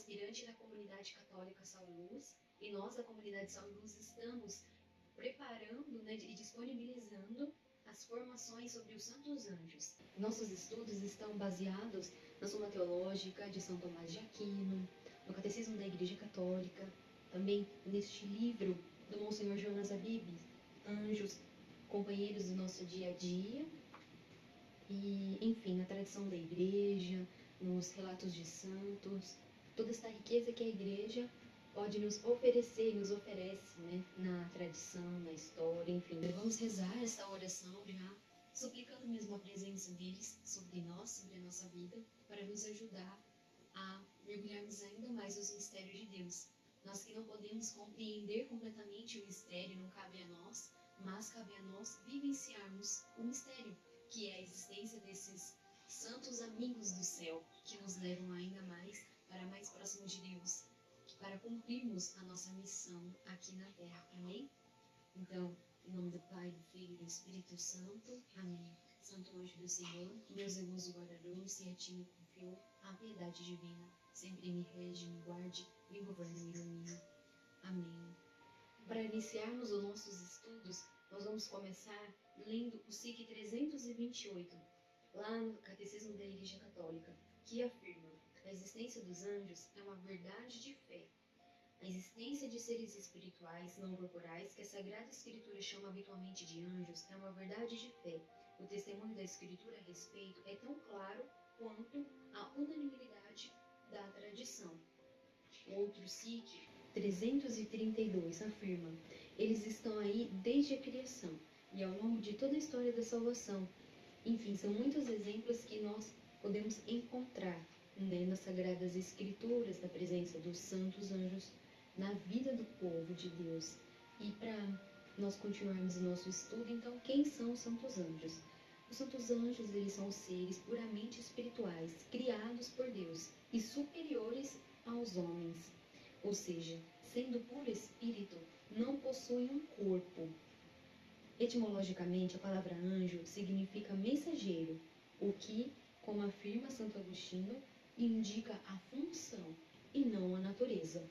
aspirante da comunidade católica Sal e Luz, e nós da comunidade Sal e Luz estamos preparando, né, e disponibilizando as formações sobre os Santos Anjos. Nossos estudos estão baseados na Suma Teológica de São Tomás de Aquino, no Catecismo da Igreja Católica, também neste livro do Monsenhor Jonas Abib, Anjos, Companheiros do Nosso Dia a Dia, e, enfim, na tradição da Igreja, nos relatos de santos, toda esta riqueza que a Igreja pode nos oferecer e nos oferece, né, na tradição, na história, enfim. Vamos rezar esta oração já, suplicando mesmo a presença deles sobre nós, sobre a nossa vida, para nos ajudar a mergulharmos ainda mais nos mistérios de Deus. Nós que não podemos compreender completamente o mistério, não cabe a nós, mas cabe a nós vivenciarmos o mistério, que é a existência desses santos amigos do céu, que nos levam ainda mais para mais próximo de Deus, para cumprirmos a nossa missão aqui na Terra. Amém? Então, em nome do Pai, do Filho e do Espírito Santo. Amém. Santo anjo do Senhor, meu zeloso guarda-luz, se a ti me confiou a piedade divina, sempre me rege, me guarde, me governe e me ilumine. Amém. Para iniciarmos os nossos estudos, nós vamos começar lendo o SIC 328, lá no Catecismo da Igreja Católica, que afirma: a existência dos anjos é uma verdade de fé. A existência de seres espirituais não corporais, que a Sagrada Escritura chama habitualmente de anjos, é uma verdade de fé. O testemunho da Escritura a respeito é tão claro quanto a unanimidade da tradição. O outro SIC, 332, afirma: eles estão aí desde a criação e ao longo de toda a história da salvação. Enfim, são muitos exemplos que nós podemos encontrar, né, nas Sagradas Escrituras, da presença dos santos anjos na vida do povo de Deus. E para nós continuarmos o nosso estudo, então, quem são os santos anjos? Os santos anjos, eles são seres puramente espirituais, criados por Deus e superiores aos homens. Ou seja, sendo puro espírito, não possuem um corpo. Etimologicamente, a palavra anjo significa mensageiro, o que, como afirma Santo Agostinho, indica a função e não a natureza.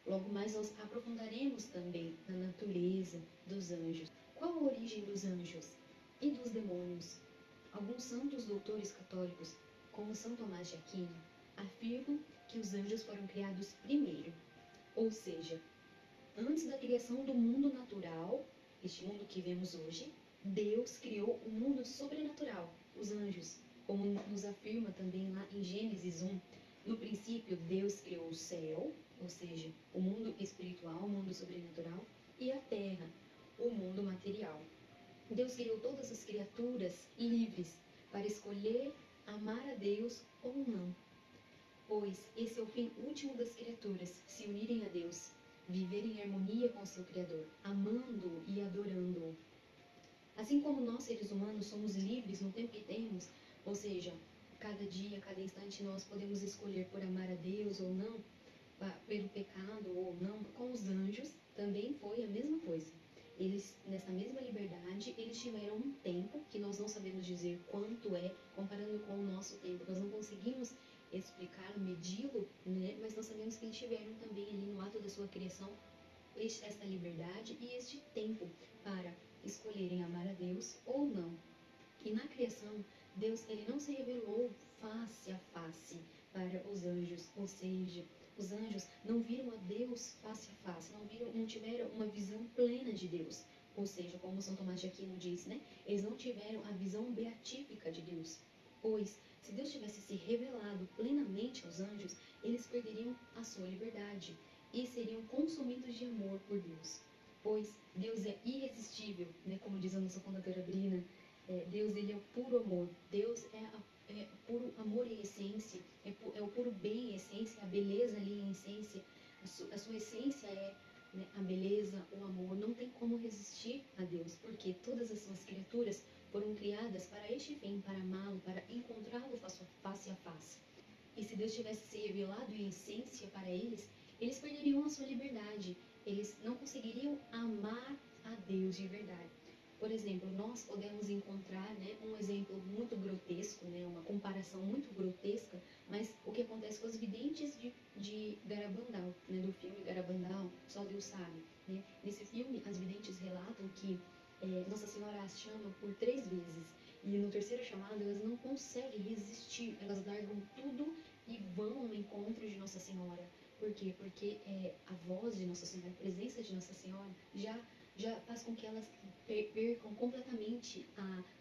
Logo mais nós aprofundaremos também na natureza dos anjos. Qual a origem dos anjos e dos demônios? Alguns santos doutores católicos, como São Tomás de Aquino, afirmam que os anjos foram criados primeiro, ou seja, antes da criação do mundo natural, este mundo que vemos hoje, Deus criou o mundo sobrenatural, os anjos, como nos afirma também lá em Gênesis 1. No princípio, Deus criou o céu, ou seja, o mundo espiritual, o mundo sobrenatural, e a terra, o mundo material. Deus criou todas as criaturas livres para escolher amar a Deus ou não, pois esse é o fim último das criaturas, se unirem a Deus, viver em harmonia com o seu Criador, amando-o e adorando-o. Assim como nós, seres humanos, somos livres no tempo que temos, ou seja, cada dia, cada instante nós podemos escolher por amar a Deus ou não, pelo pecado ou não, com os anjos também foi a mesma coisa. Eles, nessa mesma liberdade, eles tiveram um tempo que nós não sabemos dizer quanto é, comparando com o nosso tempo. Nós não conseguimos explicar, medi-lo, né? Mas nós sabemos que eles tiveram também ali no ato da sua criação esta liberdade e este tempo para escolherem amar a Deus ou não. E na criação, Deus ele não se revelou face a face para os anjos, ou seja, os anjos não viram a Deus face a face, não tiveram uma visão plena de Deus. Ou seja, como São Tomás de Aquino diz, né? Eles não tiveram a visão beatífica de Deus. Pois, se Deus tivesse se revelado plenamente aos anjos, eles perderiam a sua liberdade e seriam consumidos de amor por Deus. Pois Deus é irresistível, né? Como diz a nossa fundadora Brina, Deus ele é o puro amor. Deus é puro amor em essência, é o puro bem em essência, a beleza ali em essência. A sua essência é, né, a beleza, o amor. Não tem como resistir a Deus, porque todas as suas criaturas foram criadas para este fim, para amá-lo, para encontrá-lo face a face. E se Deus tivesse se revelado em essência para eles, eles perderiam a sua liberdade. Eles não conseguiriam amar a Deus de verdade. Por exemplo, nós podemos encontrar, né, um exemplo muito grotesco, né, uma comparação muito grotesca, mas o que acontece com os videntes de Garabandal, né, do filme Garabandal, Só Deus Sabe. Né? Nesse filme, as videntes relatam que Nossa Senhora as chama por 3 vezes, e no terceiro chamado elas não conseguem resistir, elas largam tudo e vão ao encontro de Nossa Senhora. Por quê? Porque a voz de Nossa Senhora, a presença de Nossa Senhora, já faz com que elas percam completamente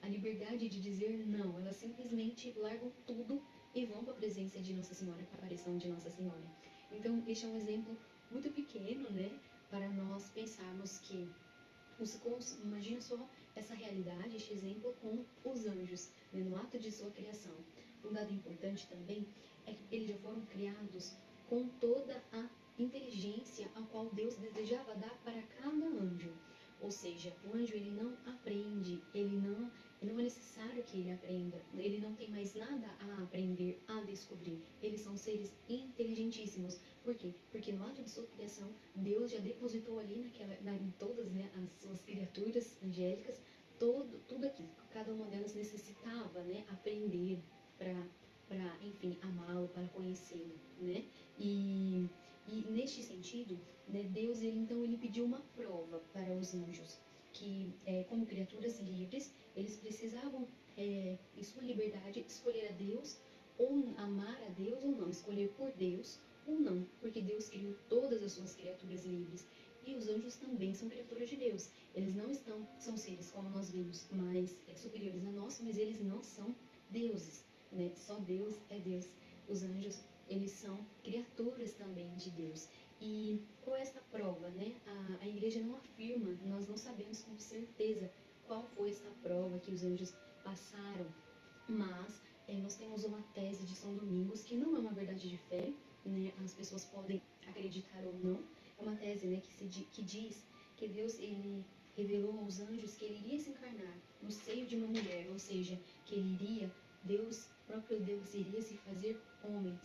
a liberdade de dizer não. Elas simplesmente largam tudo e vão para a presença de Nossa Senhora, para a aparição de Nossa Senhora. Então, este é um exemplo muito pequeno, né, para nós pensarmos que, imagina só essa realidade, este exemplo com os anjos, né, no ato de sua criação. Um dado importante também é que eles já foram criados com toda a inteligência a qual Deus desejava dar para cada anjo. Ou seja, o anjo ele não aprende, não é necessário que ele aprenda, ele não tem mais nada a aprender, a descobrir. Eles são seres inteligentíssimos. Por quê? Porque no ato de sua criação, Deus já depositou ali em todas, né, as suas criaturas angélicas, tudo aquilo. Cada uma delas necessitava, né, aprender para enfim, amá-lo, para conhecê-lo, né? E neste sentido, né, Deus ele pediu uma prova para os anjos, que como criaturas livres, eles precisavam, em sua liberdade, escolher a Deus, ou amar a Deus ou não, escolher por Deus ou não, porque Deus criou todas as suas criaturas livres. E os anjos também são criaturas de Deus. Eles não são seres, como nós vimos, mais superiores a nós, mas eles não são deuses, né? Só Deus é Deus. Os anjos, eles são criaturas também de Deus. E qual é essa prova, né? A igreja não afirma, nós não sabemos com certeza qual foi essa prova que os anjos passaram, mas nós temos uma tese de São Domingos, que não é uma verdade de fé, né? As pessoas podem acreditar ou não, é uma tese, né, que diz que Deus ele revelou aos anjos que ele iria se encarnar no seio de uma mulher, ou seja, que ele iria, próprio Deus iria se fazer homem.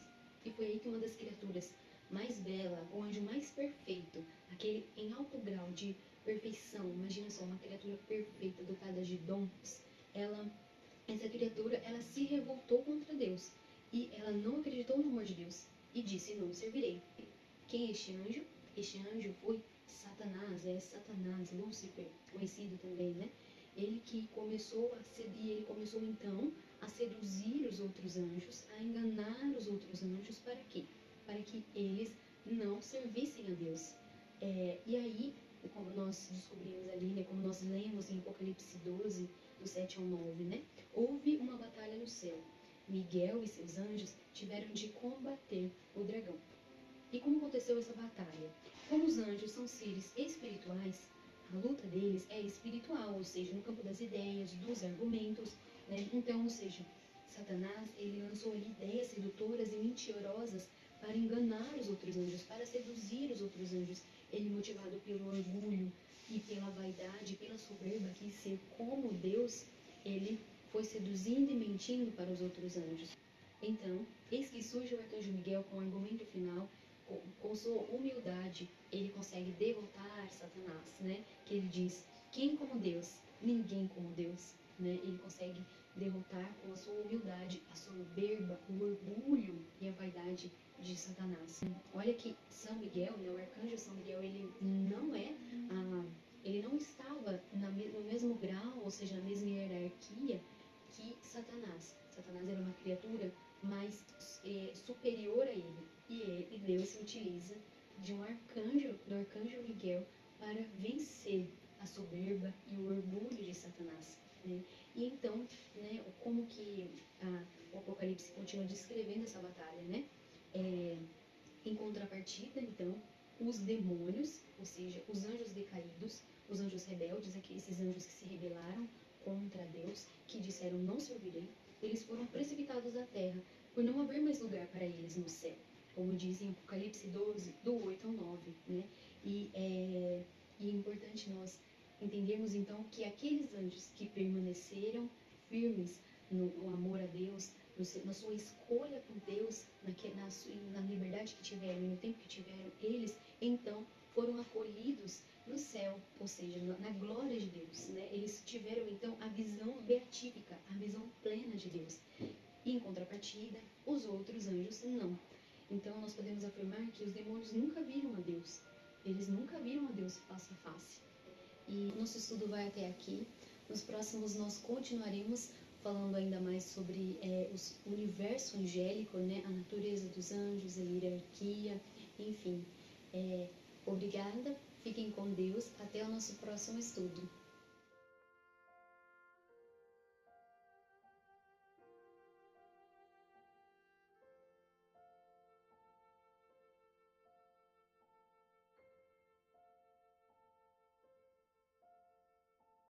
E foi aí que uma das criaturas mais bela, o anjo mais perfeito, aquele em alto grau de perfeição, imagina só, uma criatura perfeita, dotada de dons, essa criatura, ela se revoltou contra Deus, e ela não acreditou no amor de Deus, e disse, não servirei. Quem é este anjo? Este anjo foi Satanás, Lúcifer, conhecido também, né? Ele começou então a seduzir os outros anjos, a enganar os outros anjos, para quê? Para que eles não servissem a Deus. E aí, como nós descobrimos ali, né, como nós lemos em Apocalipse 12, do 7 ao 9, né? Houve uma batalha no céu. Miguel e seus anjos tiveram de combater o dragão. E como aconteceu essa batalha? Como os anjos são seres espirituais, a luta deles é espiritual, ou seja, no campo das ideias, dos argumentos, né? Então, ou seja, Satanás, ele lançou ali ideias sedutoras e mentirosas para enganar os outros anjos, para seduzir os outros anjos. Ele, motivado pelo orgulho e pela vaidade, pela soberba, quis ser como Deus, ele foi seduzindo e mentindo para os outros anjos. Então, eis que surge o arcanjo Miguel com o argumento final, com sua humildade, ele consegue derrotar Satanás, né? Que ele diz, quem como Deus? Ninguém como Deus, né? Ele consegue derrotar com a sua humildade, a soberba, o orgulho e a vaidade de Satanás. Olha que São Miguel, né, o arcanjo São Miguel, ele não estava no mesmo grau, ou seja, na mesma hierarquia que Satanás. Satanás era uma criatura mais superior a ele. E Deus se utiliza de do arcanjo Miguel, para vencer a soberba e o orgulho de Satanás. Né? E então, né, como que o Apocalipse continua descrevendo essa batalha, né? Em contrapartida, então, os demônios, ou seja, os anjos decaídos, os anjos rebeldes, esses anjos que se rebelaram contra Deus, que disseram não servirei, eles foram precipitados à terra, por não haver mais lugar para eles no céu, como diz em Apocalipse 12, do 8 ao 9, né? E é importante nós entendermos então que aqueles anjos que permaneceram firmes no amor a Deus, na sua escolha por Deus, na liberdade que tiveram e no tempo que tiveram, eles então foram acolhidos no céu, ou seja, na glória de Deus, né? Eles tiveram então a visão beatífica, a visão plena de Deus. E, em contrapartida, os outros anjos não. Então nós podemos afirmar que os demônios nunca viram a Deus. Eles nunca viram a Deus face a face. E nosso estudo vai até aqui. Nos próximos nós continuaremos falando ainda mais sobre o universo angélico, né? A natureza dos anjos, a hierarquia, enfim. Obrigada, fiquem com Deus. Até o nosso próximo estudo.